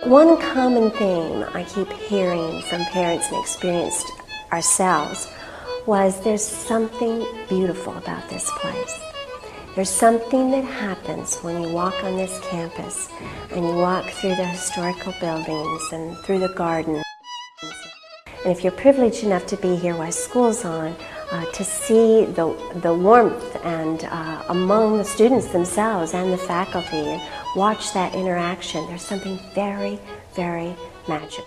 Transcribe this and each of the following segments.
One common theme I keep hearing from parents and experienced ourselves was there's something beautiful about this place. There's something that happens when you walk on this campus and you walk through the historical buildings and through the garden. And if you're privileged enough to be here while school's on, to see the warmth and among the students themselves and the faculty, and watch that interaction, there's something very, very magical.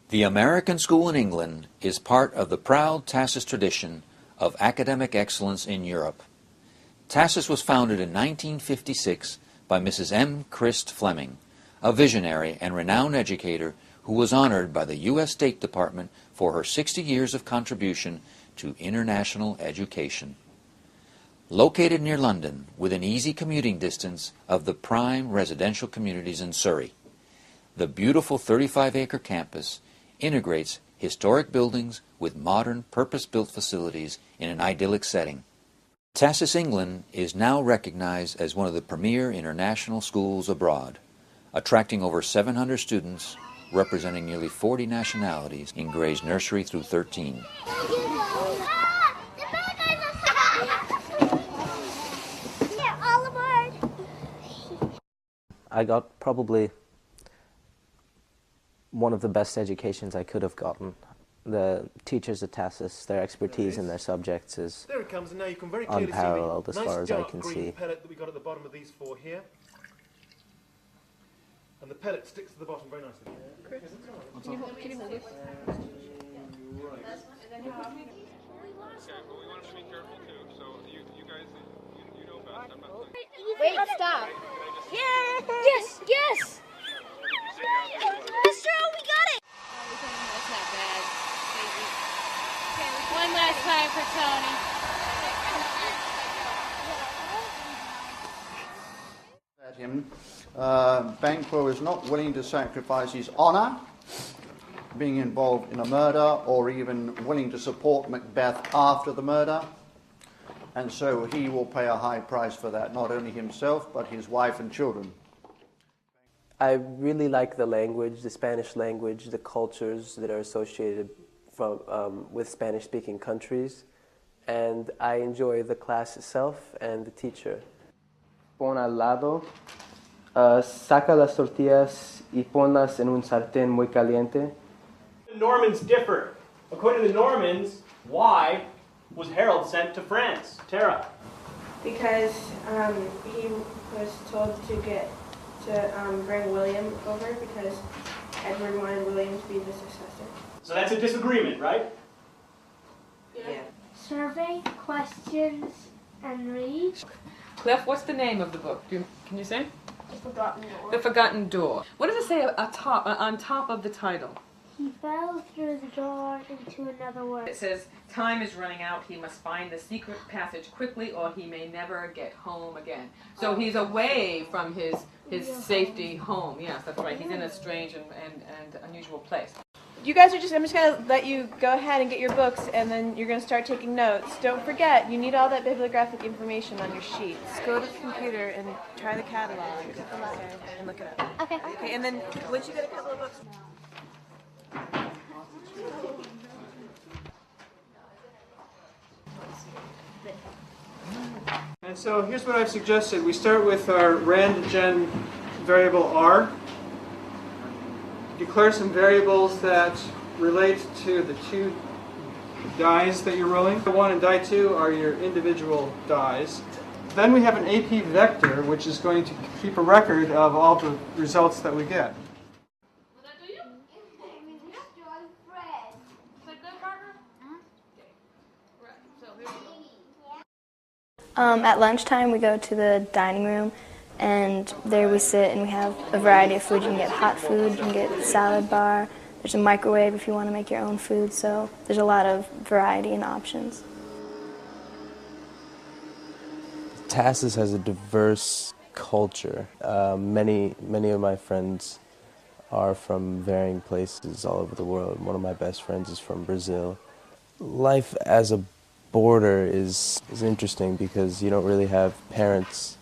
The American School in England is part of the proud TASIS tradition of academic excellence in Europe. TASIS was founded in 1956 by Mrs. M. Christ Fleming, a visionary and renowned educator who was honored by the U.S. State Department for her 60 years of contribution to international education. Located near London, within easy commuting distance of the prime residential communities in Surrey, the beautiful 35-acre campus integrates historic buildings with modern, purpose-built facilities in an idyllic setting. TASIS England is now recognized as one of the premier international schools abroad, attracting over 700 students representing nearly 40 nationalities in grades nursery through 13. I got probably one of the best educations I could have gotten. The teachers at TASIS, their expertise in their subjects is there it comes, and now you can very clearly unparalleled see as far as I can green see. pellet that we got at the bottom of these four here. And the pellet sticks to the bottom very nicely. Chris, can you hold it? Right. Okay, well, we want to be careful too, so you guys, you know best. I'm not Wait, stop. Yeah! Yes! Yes! Yes, we got it! That's not bad. One last time for Tony. At him, Banquo is not willing to sacrifice his honour, being involved in a murder, or even willing to support Macbeth after the murder. And so he will pay a high price for that, not only himself, but his wife and children. I really like the language, the Spanish language, the cultures that are associated with Spanish-speaking countries, and I enjoy the class itself and the teacher. Pon al lado, saca las tortillas y ponlas en un sartén muy caliente. The Normans differ. According to the Normans, why was Harold sent to France? Tara? Because he was told to bring William over because Edward wanted William to be the successor. So that's a disagreement, right? Yeah. Survey, questions, and read. Cliff, what's the name of the book? Can you say? The Forgotten Door. The Forgotten Door. What does it say on top of the title? He fell through the door into another world. It says, time is running out. He must find the secret passage quickly or he may never get home again. So he's away from his safety home. Yes, that's right. He's in a strange and unusual place. You guys are I'm just going to let you go ahead and get your books, and then you're going to start taking notes. Don't forget, you need all that bibliographic information on your sheets. Go to the computer and try the catalog and look it up. Okay. Okay, and then once you get a couple of books... And so here's what I've suggested. We start with our rand_gen variable r. Declare some variables that relate to the two dies that you're rolling. Die 1 and die 2 are your individual dies. Then we have an AP vector, which is going to keep a record of all the results that we get. At lunchtime, we go to the dining room, and there we sit and we have a variety of food. You can get hot food, you can get a salad bar, there's a microwave if you want to make your own food, so there's a lot of variety and options. TASIS has a diverse culture. Many of my friends are from varying places all over the world. One of my best friends is from Brazil. Life as a border is interesting because you don't really have parents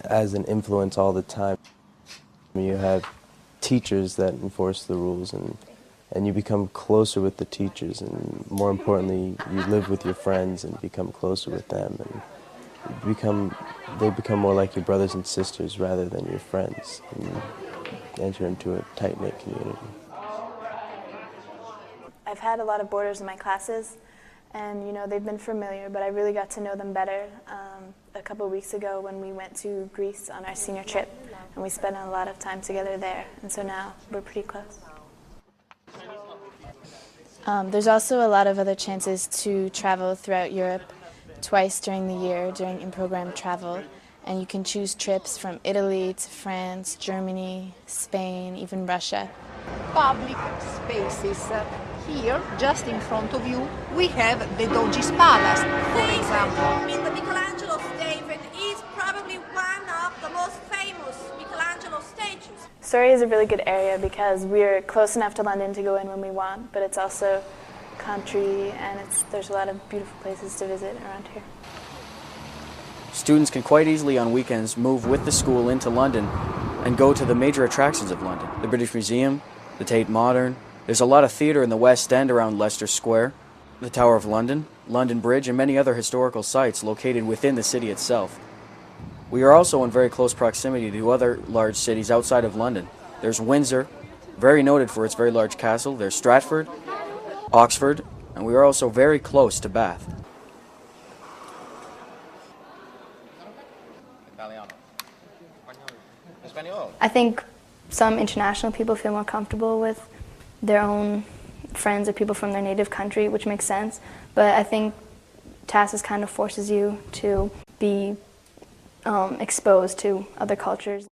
as an influence all the time. You have teachers that enforce the rules, and you become closer with the teachers, and more importantly, you live with your friends and become closer with them, and they become more like your brothers and sisters rather than your friends, and you enter into a tight-knit community. I've had a lot of boarders in my classes, and they've been familiar, but I really got to know them better a couple of weeks ago when we went to Greece on our senior trip, and we spent a lot of time together there, and so now we're pretty close. There's also a lot of other chances to travel throughout Europe twice during the year during in-program travel, and you can choose trips from Italy to France, Germany, Spain, even Russia. Public spaces. Here, just in front of you, we have the Doge's Palace, for example. The Michelangelo stage is probably one of the most famous Michelangelo statues. Surrey is a really good area because we're close enough to London to go in when we want, but it's also country, and there's a lot of beautiful places to visit around here. Students can quite easily on weekends move with the school into London and go to the major attractions of London. The British Museum, the Tate Modern. There's a lot of theatre in the West End around Leicester Square, the Tower of London, London Bridge, and many other historical sites located within the city itself. We are also in very close proximity to other large cities outside of London. There's Windsor, very noted for its very large castle. There's Stratford, Oxford, and we are also very close to Bath. I think some international people feel more comfortable with their own friends or people from their native country, which makes sense. But I think TASIS kind of forces you to be exposed to other cultures.